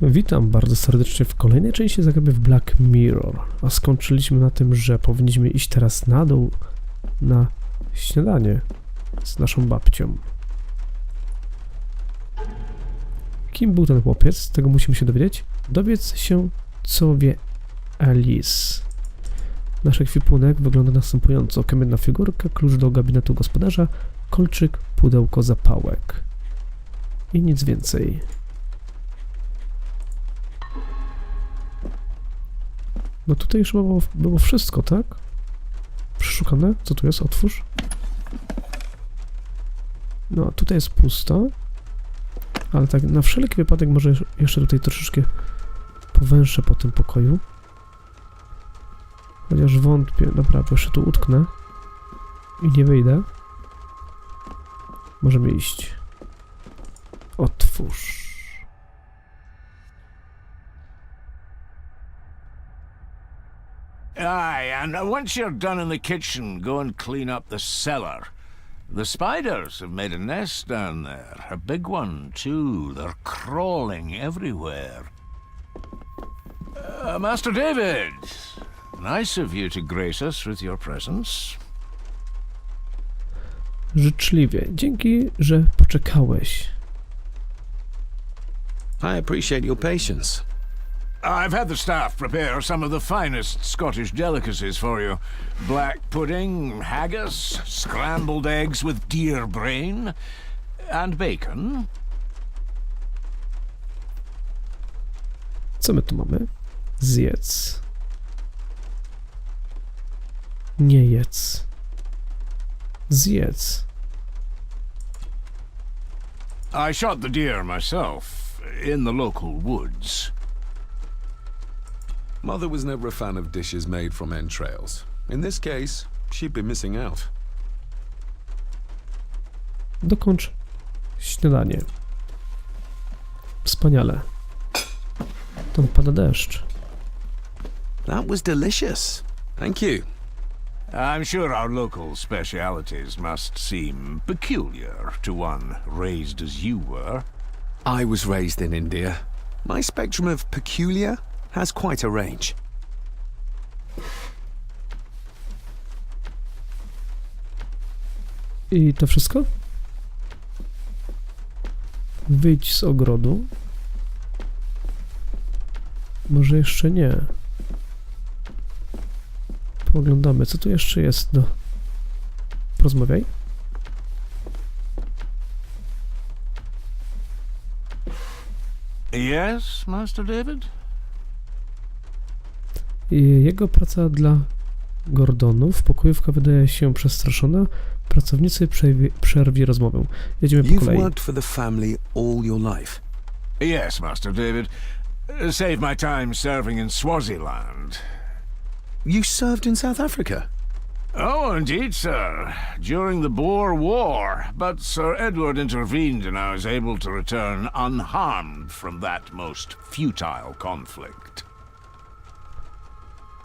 Witam bardzo serdecznie w kolejnej części Zagrajmy w Black Mirror, a skończyliśmy na tym, że powinniśmy iść teraz na dół na śniadanie z naszą babcią. Kim był ten chłopiec? Tego musimy się dowiedzieć. Dowiedz się, co wie Alice. Nasz ekwipunek wygląda następująco. Kamienna figurka, klucz do gabinetu gospodarza, kolczyk, pudełko zapałek. I nic więcej. No tutaj już było wszystko, tak? Przeszukane? Co tu jest? Otwórz. No, tutaj jest pusto. Ale tak na wszelki wypadek może jeszcze tutaj troszeczkę powęszę po tym pokoju. Chociaż wątpię. Dobra, bo jeszcze tu utknę. I nie wyjdę. Możemy iść. Otwórz. Aye, and once you're done in the kitchen, go and clean up the cellar. The spiders have made a nest down there. A big one, too. They're crawling everywhere. Master David, nice of you to grace us with your presence. Życzliwie. Dzięki, że poczekałeś. I appreciate your patience. I've had the staff prepare some of the finest Scottish delicacies for you. Black pudding, haggis, scrambled eggs with deer brain, and bacon. Co my tu mamy? Zjedz. Nie jedz. Zjedz. I shot the deer myself, in the local woods. Mother was never a fan of dishes made from entrails. In this case, she'd be missing out. Dokończ śniadanie. Wspaniale. Tam pada deszcz. That was delicious. Thank you. I'm sure our local specialities must seem peculiar to one raised as you were. I was raised in India. My spectrum of peculiar has quite a range. I to wszystko? Wyjdź z ogrodu. Może jeszcze nie. Pooglądamy, co tu jeszcze jest do... Porozmawiaj. Yes, Master David? Jego praca dla Gordonów. Pokojówka wydaje się przestraszona. Pracownicy przerwie rozmowę. Jedziemy po You've kolei. worked for the family all your life. Yes, Master David. Saved my time serving in Swaziland. You served in South Africa? Oh, indeed, sir. During the Boer War. But Sir Edward intervened and I was able to return unharmed from that most futile conflict.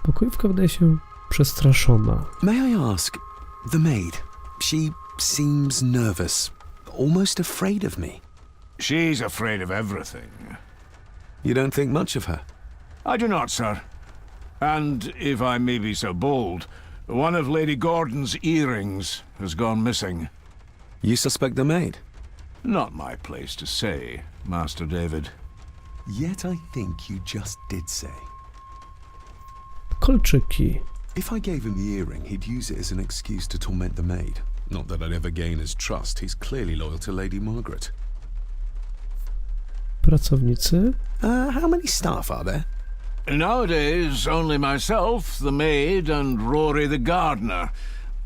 Pokojówka wydaje się przestraszona. May I ask, the maid, she seems nervous, almost afraid of me. She's afraid of everything. You don't think much of her? I do not, sir. And, if I may be so bold, one of Lady Gordon's earrings has gone missing. You suspect the maid? Not my place to say, Master David. Yet I think you just did say. Kolczyki. If I gave him the earring, he'd use it as an excuse to torment the maid. Not that I'd ever gain his trust. He's clearly loyal to Lady Margaret. Pracownicy. How many staff are there? Nowadays, only myself, the maid, and Rory the gardener.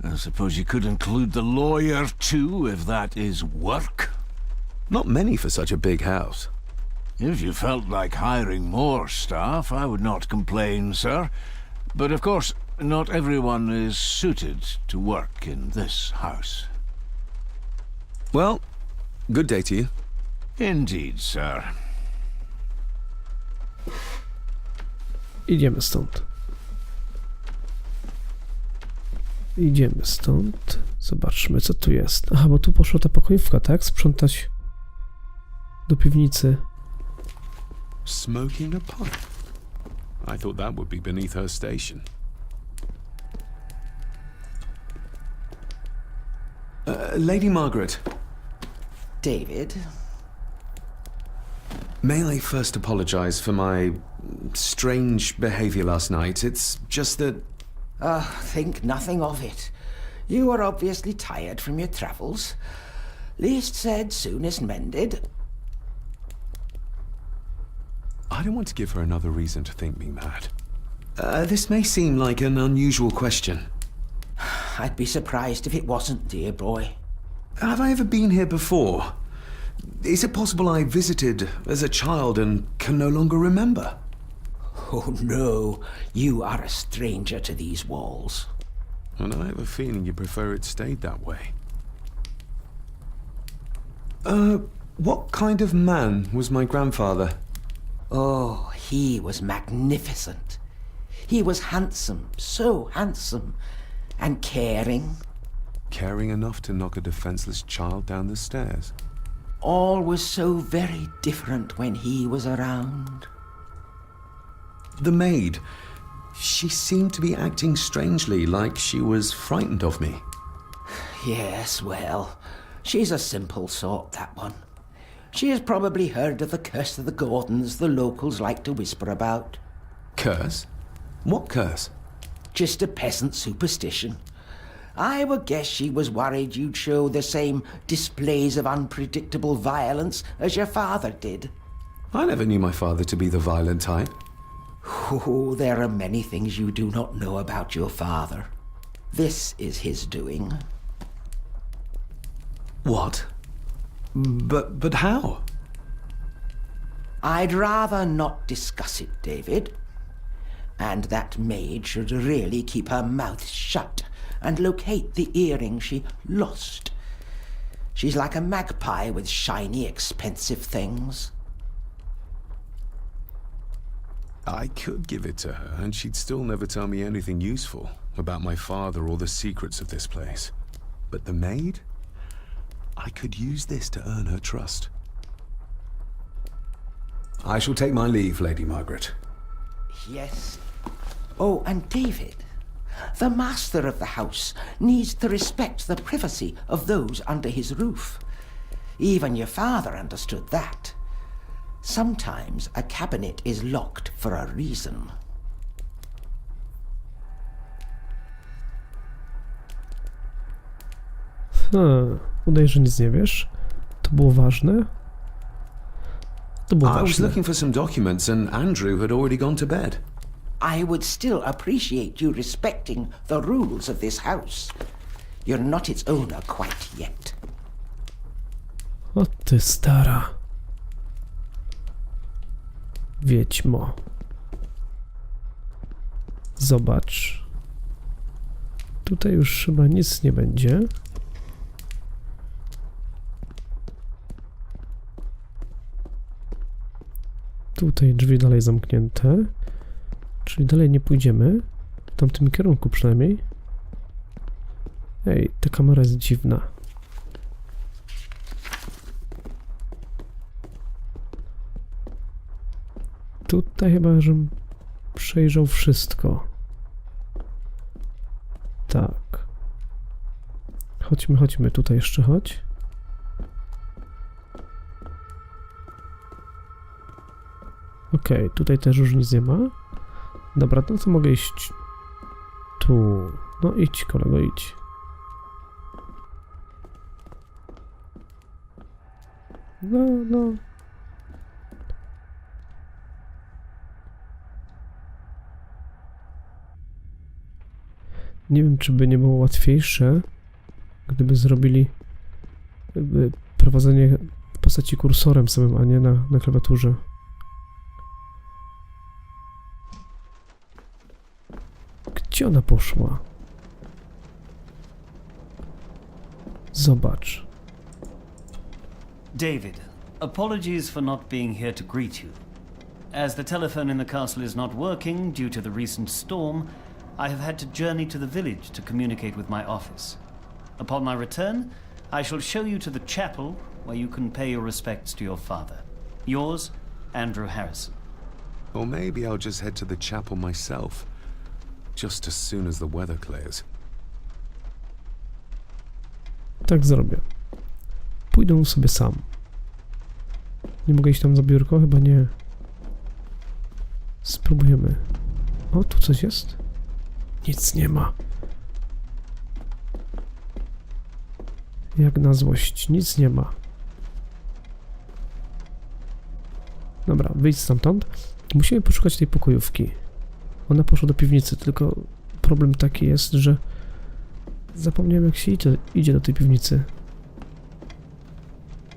I suppose you could include the lawyer, too, if that is work. Not many for such a big house. If you felt like hiring more staff, I would not complain, sir. But of course, not everyone is suited to work in this house. Well, good day to you. Indeed, sir. Idziemy stąd. Idziemy stąd. Zobaczmy, co tu jest. Aha, bo tu poszła ta pokojówka, tak? Sprzątać do piwnicy. smoking a pipe. I thought that would be beneath her station. Lady Margaret. David? May I first apologize for my strange behavior last night? It's just that... Think nothing of it. You were obviously tired from your travels. Least said, soonest mended. I don't want to give her another reason to think me mad. This may seem like an unusual question. I'd be surprised if it wasn't, dear boy. Have I ever been here before? Is it possible I visited as a child and can no longer remember? Oh no, you are a stranger to these walls. And I have a feeling you prefer it stayed that way. What kind of man was my grandfather? Oh, he was magnificent. He was handsome, so handsome, and caring. Caring enough to knock a defenseless child down the stairs. All was so very different when he was around. The maid. She seemed to be acting strangely, like she was frightened of me. Yes, well, she's a simple sort, that one. She has probably heard of the curse of the Gordons the locals like to whisper about. Curse? What curse? Just a peasant superstition. I would guess she was worried you'd show the same displays of unpredictable violence as your father did. I never knew my father to be the violent type. Oh, there are many things you do not know about your father. This is his doing. What? But how? I'd rather not discuss it, David. And that maid should really keep her mouth shut and locate the earring she lost. She's like a magpie with shiny, expensive things. I could give it to her, and she'd still never tell me anything useful about my father or the secrets of this place. But the maid? I could use this to earn her trust. I shall take my leave, Lady Margaret. Yes. Oh, and David, the master of the house needs to respect the privacy of those under his roof. Even your father understood that. Sometimes a cabinet is locked for a reason. Udaj, że nic nie wiesz. To było ważne? To było I was ważne. looking for some documents and Andrew had already gone to bed. I would still appreciate you respecting the rules of this house. You're not its owner quite yet. O ty stara. Wiedźmo. Zobacz. Tutaj już chyba nic nie będzie. Tutaj drzwi dalej zamknięte. Czyli dalej nie pójdziemy. W tamtym kierunku przynajmniej. Ej, ta kamera jest dziwna. Tutaj chyba, żebym przejrzał wszystko. Tak. Chodźmy, chodźmy. Tutaj jeszcze chodź. Okej, tutaj też już nic nie ma. Dobra, no to mogę iść tu. No idź, kolego, idź. No. Nie wiem, czy by nie było łatwiejsze, gdyby zrobili prowadzenie w postaci kursorem samym, a nie na klawiaturze. Gdzie ona poszła? Zobacz. David, apologies for not being here to greet you. As the telephone in the castle is not working due to the recent storm, I have had to journey to the village to communicate with my office. Upon my return, I shall show you to the chapel where you can pay your respects to your father. Yours, Andrew Harrison. Or maybe I'll just head to the chapel myself, just as soon as the weather clears. Tak zrobię. Pójdę sobie sam. Nie mogę iść tam za biurko? Chyba nie. Spróbujemy. O, tu coś jest? Nic nie ma. Jak na złość. Nic nie ma. Dobra, wyjdź stamtąd. Musimy poszukać tej pokojówki. Ona poszła do piwnicy, tylko problem taki jest, że zapomniałem, jak się idzie do tej piwnicy.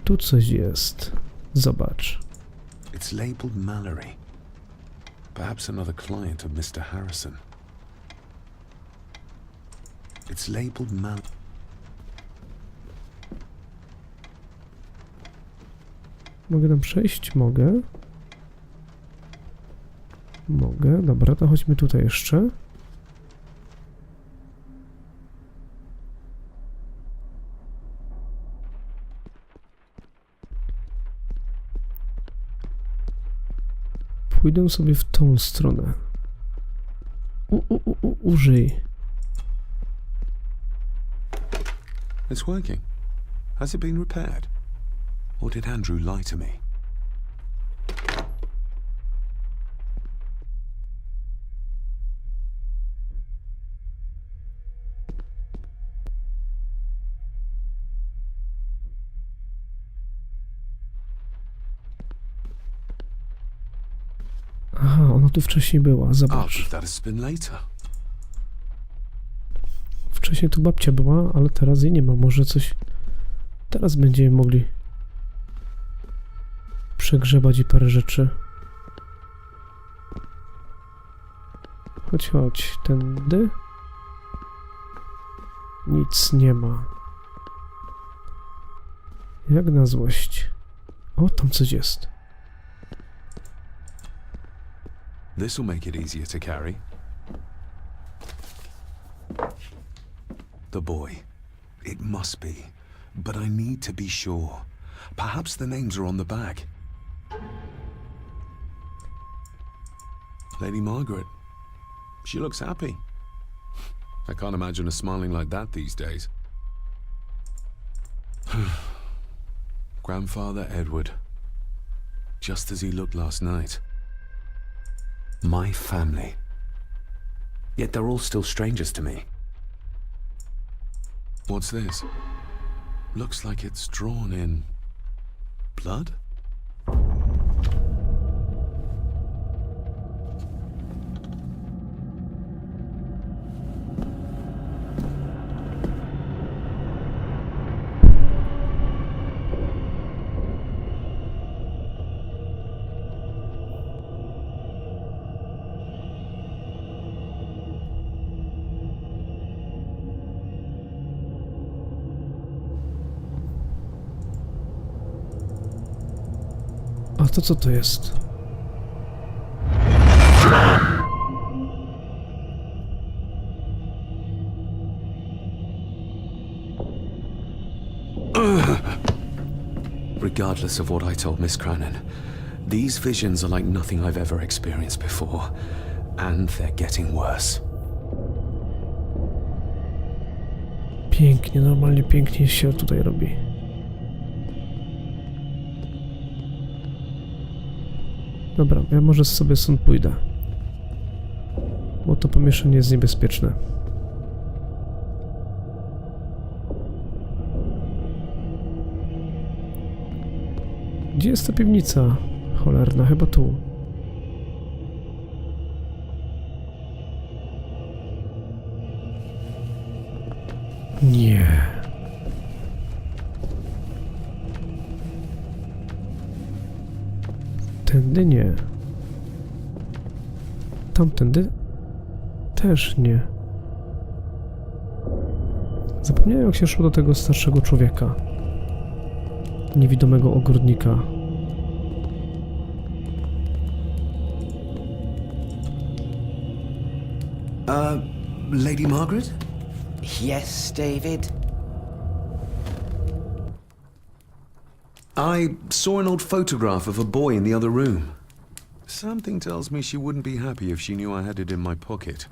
Tu coś jest. Zobacz. It's labeled Mallory. Perhaps another client of Mr. Harrison. It's labeled Mallory. Mogę tam przejść? Mogę. Mogę. Dobra, to chodźmy tutaj jeszcze. Pójdę sobie w tą stronę. Użyj. It's working. Has it been repaired? Or did Andrew lie to me? Aha, ona tu wcześniej była, I'll zobacz. give that a spin later. Wcześniej tu babcia była, ale teraz jej nie ma. Może coś... Teraz będziemy mogli przegrzebać i parę rzeczy. Chodź, chodź. Tędy. Nic nie ma. Jak na złość. O, tam coś jest. This'll make it easier to carry. The boy. It must be. But I need to be sure. Perhaps the names are on the bag. Lady Margaret. She looks happy. I can't imagine her smiling like that these days. Grandfather Edward. Just as he looked last night. My family. Yet they're all still strangers to me. What's this? Looks like it's drawn in blood? A to co to jest? Regardless of what I told Miss Cranon, these visions are like nothing I've ever experienced before, and they're getting worse. Pięknie, normalnie pięknie się tutaj robi. Dobra, ja może sobie stąd pójdę. Bo to pomieszczenie jest niebezpieczne. Gdzie jest ta piwnica? Cholerna, chyba tu. Nie. Tędy nie. Tamtędy też nie. Zapomniałem, jak się szło do tego starszego człowieka. Niewidomego ogrodnika. Lady Margaret? Yes, David? I saw an old photograph of a boy in the other room. Something tells me she wouldn't be happy if she knew I had it in my pocket.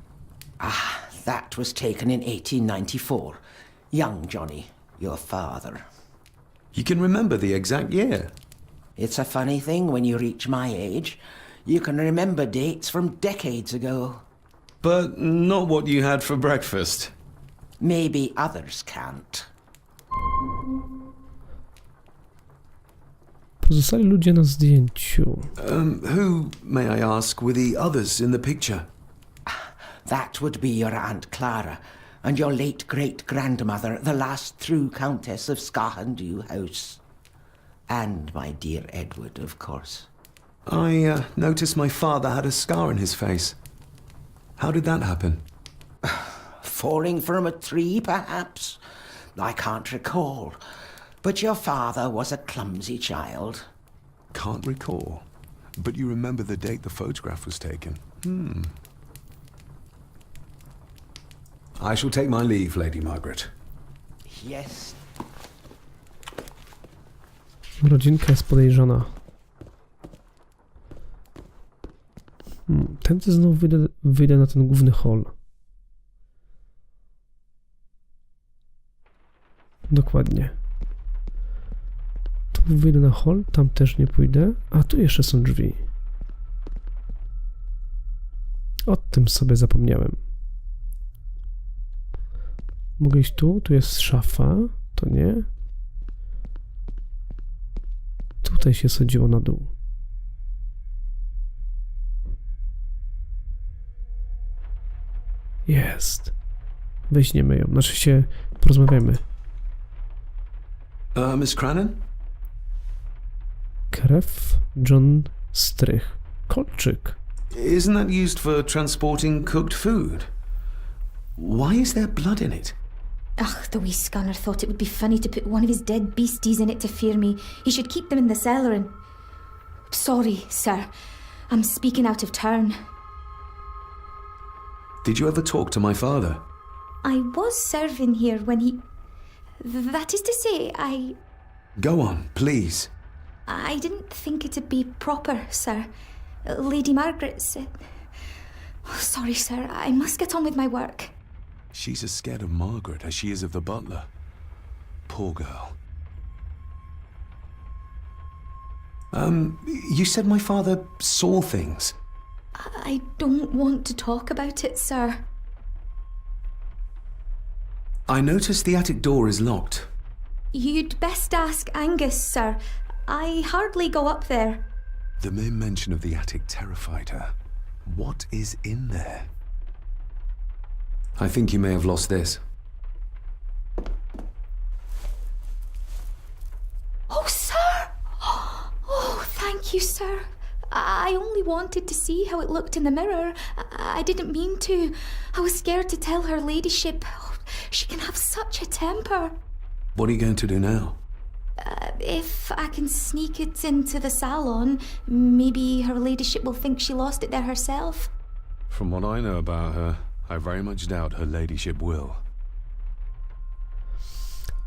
That was taken in 1894. Young Johnny, your father. You can remember the exact year. It's a funny thing when you reach my age. You can remember dates from decades ago. But not what you had for breakfast. Maybe others can't. Pozostali ludzie na zdjęciu. Who, may I ask, were the others in the picture? That would be your Aunt Clara and your late great-grandmother, the last true Countess of Scahandew House. And my dear Edward, of course. I noticed my father had a scar on his face. How did that happen? Falling from a tree, perhaps? I can't recall. But your father was a clumsy child. Can't recall. But you remember the date the photograph was taken? I shall take my leave, Lady Margaret. Yes. Rodzinka jest podejrzana. Tędy znowu wyjdę na ten główny hall. Dokładnie. Tu wyjdę na hall, tam też nie pójdę. A tu jeszcze są drzwi. O tym sobie zapomniałem. Mogę iść tu, tu jest szafa, to nie. Tutaj się sadziło na dół. Jest. Weźmiemy ją, znaczy się porozmawiamy. Miss Crannan? Krew, John Strych. Kolczyk. Isn't that used for transporting cooked food? Why is there blood in it? Ugh, the wee scunner thought it would be funny to put one of his dead beasties in it to fear me. He should keep them in the cellar and... Sorry, sir. I'm speaking out of turn. Did you ever talk to my father? I was serving here when he... That is to say, Go on, please. I didn't think it'd be proper, sir. Lady Margaret said... Oh, sorry, sir. I must get on with my work. She's as scared of Margaret as she is of the butler. Poor girl. You said my father saw things. I don't want to talk about it, sir. I noticed the attic door is locked. You'd best ask Angus, sir. I hardly go up there. The mere mention of the attic terrified her. What is in there? I think you may have lost this. Oh, sir! Oh, thank you, sir. I only wanted to see how it looked in the mirror. I didn't mean to. I was scared to tell her ladyship. Oh, she can have such a temper. What are you going to do now? If I can sneak it into the salon, maybe her ladyship will think she lost it there herself. From what I know about her, I very much doubt her ladyship will.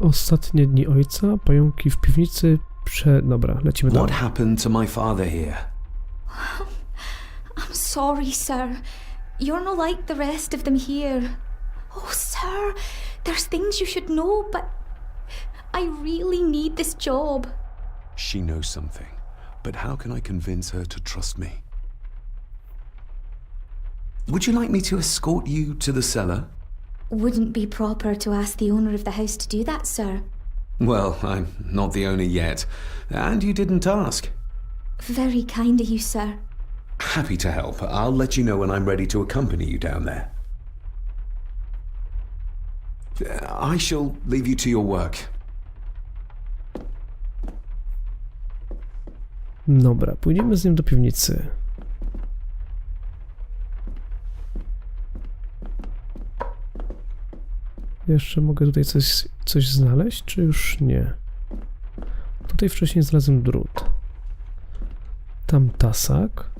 Ostatnie dni ojca, pająki w piwnicy, Dobra, lecimy What dalej. happened to my father here? I'm sorry, sir. You're not like the rest of them here. Oh, sir, there's things you should know, but I really need this job. She knows something, but how can I convince her to trust me? Would you like me to escort you to the cellar? Wouldn't be proper to ask the owner of the house to do that, sir. Well, I'm not the owner yet, and you didn't ask. Very kind of you, sir. Happy to help. I'll let you know when I'm ready to accompany you down there. I shall leave you to your work. Dobra, pójdziemy z nim do piwnicy. Jeszcze mogę tutaj coś znaleźć, czy już nie? Tutaj wcześniej znalazłem drut. Tam tasak.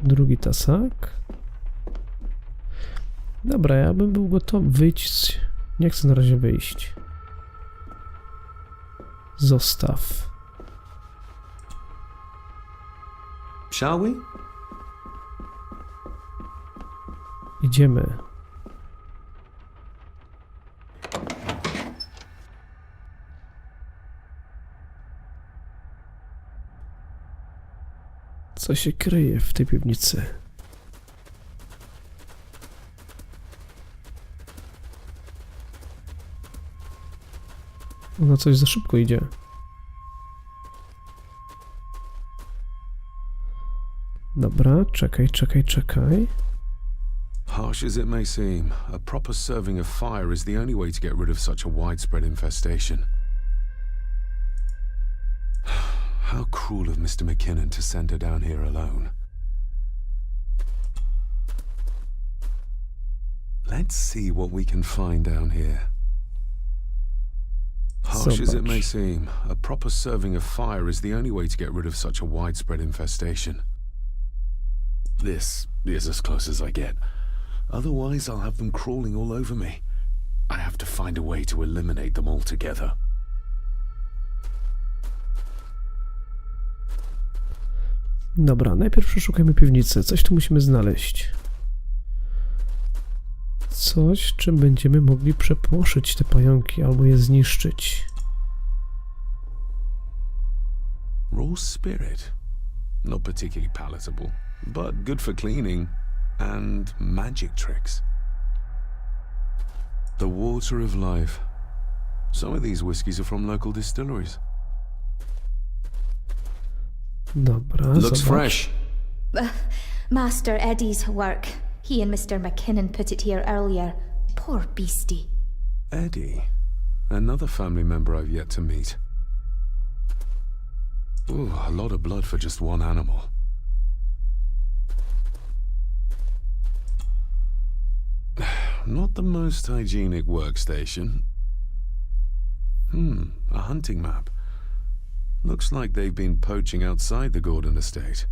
Drugi tasak. Dobra, ja bym był gotowy wyjść. Nie chcę na razie wyjść. Zostaw. Shall we? Idziemy. Co się kryje w tej piwnicy? Ona coś za szybko idzie. Dobra, czekaj. Harsh as it may seem, a proper serving of fire is the only way to get rid of such a widespread infestation. How cruel of Mr. McKinnon to send her down here alone. Let's see what we can find down here. Harsh as it may seem, a proper serving of fire is the only way to get rid of such a widespread infestation. This is as close as I get. Otherwise, I'll have them crawling all over me. I have to find a way to eliminate them altogether. Dobra, najpierw przeszukajmy piwnicę. Coś tu musimy znaleźć. Coś, czym będziemy mogli przepłoszyć te pająki albo je zniszczyć. Raw spirit. Not particularly palatable, but good for cleaning. And magic tricks. The water of life. Some of these whiskies are from local distilleries. Dobra, Looks zobacz. fresh. Master Eddie's work. He and Mr. McKinnon put it here earlier. Poor beastie. Eddie. Another family member I've yet to meet. Ooh, a lot of blood for just one animal. Not the most hygienic workstation. A hunting map. Looks like they've been poaching outside the Gordon estate.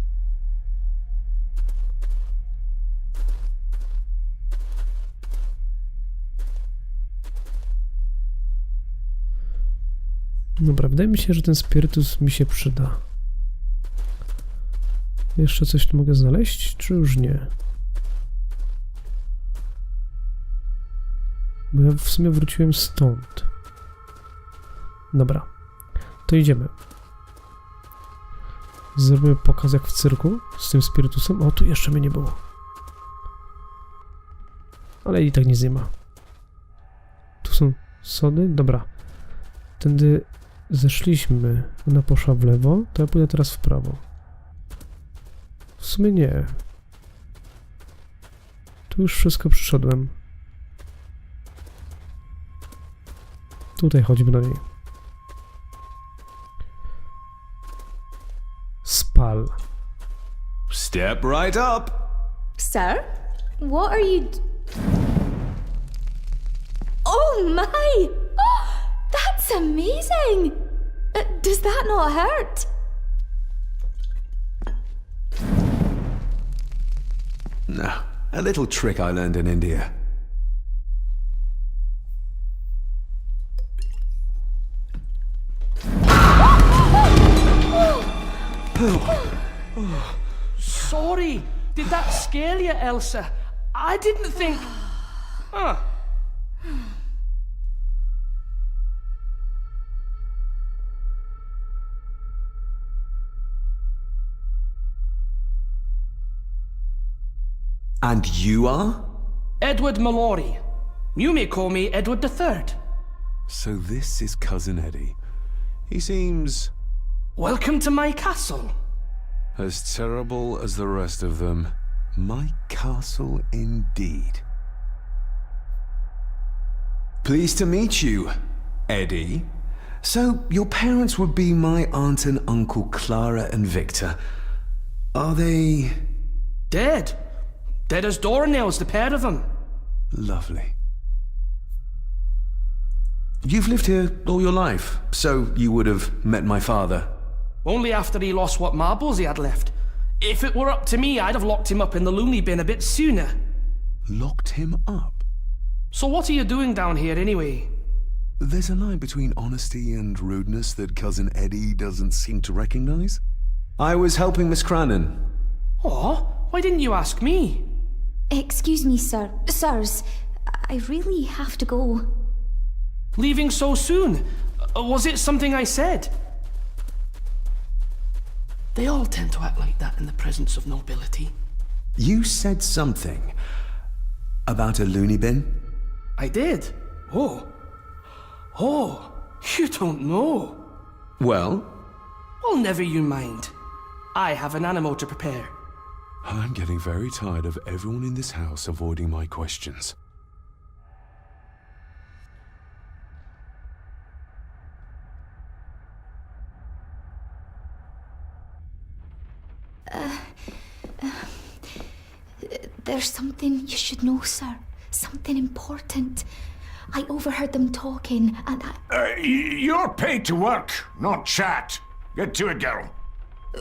Dobra, wydaje mi się, że ten spirytus mi się przyda. Jeszcze coś tu mogę znaleźć, czy już nie? Bo ja w sumie wróciłem stąd. Dobra, to idziemy. Zrobimy pokaz jak w cyrku z tym spirytusem. O, tu jeszcze mnie nie było. Ale i tak nic nie ma. Tu są sody. Dobra. Tędy zeszliśmy. Ona poszła w lewo, to ja pójdę teraz w prawo. W sumie nie. Tu już wszystko przyszedłem. Tutaj chodźmy do niej. Spal. Step right up. Sir? What are you... Oh my! Oh, that's amazing! Does that not hurt? No, a little trick I learned in India. Sorry, did that scare you, Elsa? I didn't think... Huh. And you are? Edward Mallory. You may call me Edward III. So this is Cousin Eddie. He seems Welcome to my castle. as terrible as the rest of them. My castle indeed. Pleased to meet you, Eddie. So, your parents would be my aunt and uncle Clara and Victor. Are they... Dead. Dead as doornails, the pair of them. Lovely. You've lived here all your life, so you would have met my father. Only after he lost what marbles he had left. If it were up to me, I'd have locked him up in the loony bin a bit sooner. Locked him up? So what are you doing down here anyway? There's a line between honesty and rudeness that Cousin Eddie doesn't seem to recognize. I was helping Miss Cranon. Oh, why didn't you ask me? Excuse me, sir. Sirs, I really have to go. Leaving so soon? Was it something I said? They all tend to act like that in the presence of nobility. You said something about a loony bin? I did. Oh. Oh, you don't know. Well? Well, never you mind. I have an animal to prepare. I'm getting very tired of everyone in this house avoiding my questions. There's something you should know, sir. Something important. I overheard them talking, and You're paid to work, not chat. Get to it, girl.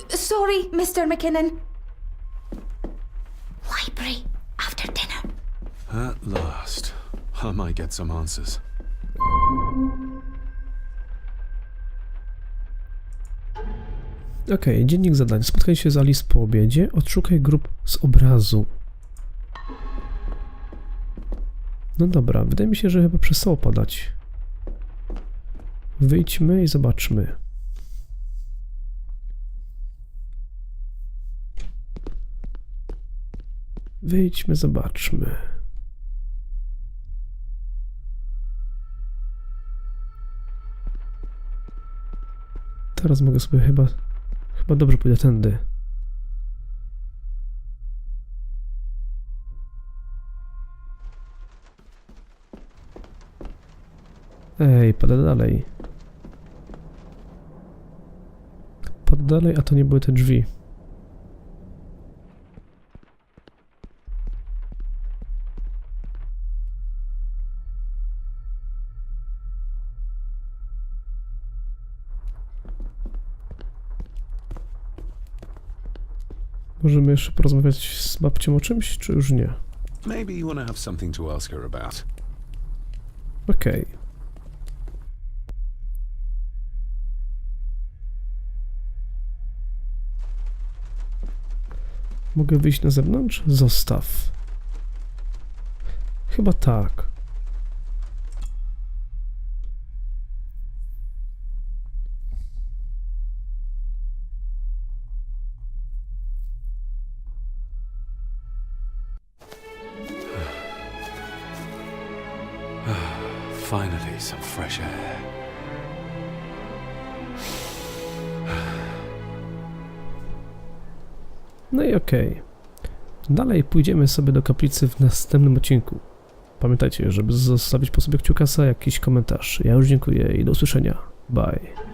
Sorry, Mr. McKinnon. Library, after dinner. At last. I might get some answers. Okej, dziennik zadań. Spotkaj się z Alice po obiedzie. Odszukaj grup z obrazu. No dobra, wydaje mi się, że chyba przestało padać. Wyjdźmy i zobaczmy. Wyjdźmy, zobaczmy. Teraz mogę sobie chyba dobrze pójdę tędy. Ej, pada dalej. Pada dalej, a to nie były te drzwi. Możemy jeszcze porozmawiać z babcią o czymś, czy już nie? Maybe you want to have something to ask her about. Okej. Mogę wyjść na zewnątrz? Zostaw. Chyba tak. Finally, some fresh air. No i okej. Dalej pójdziemy sobie do kaplicy w następnym odcinku. Pamiętajcie, żeby zostawić po sobie kciukasa, jakiś komentarz. Ja już dziękuję i do usłyszenia. Bye.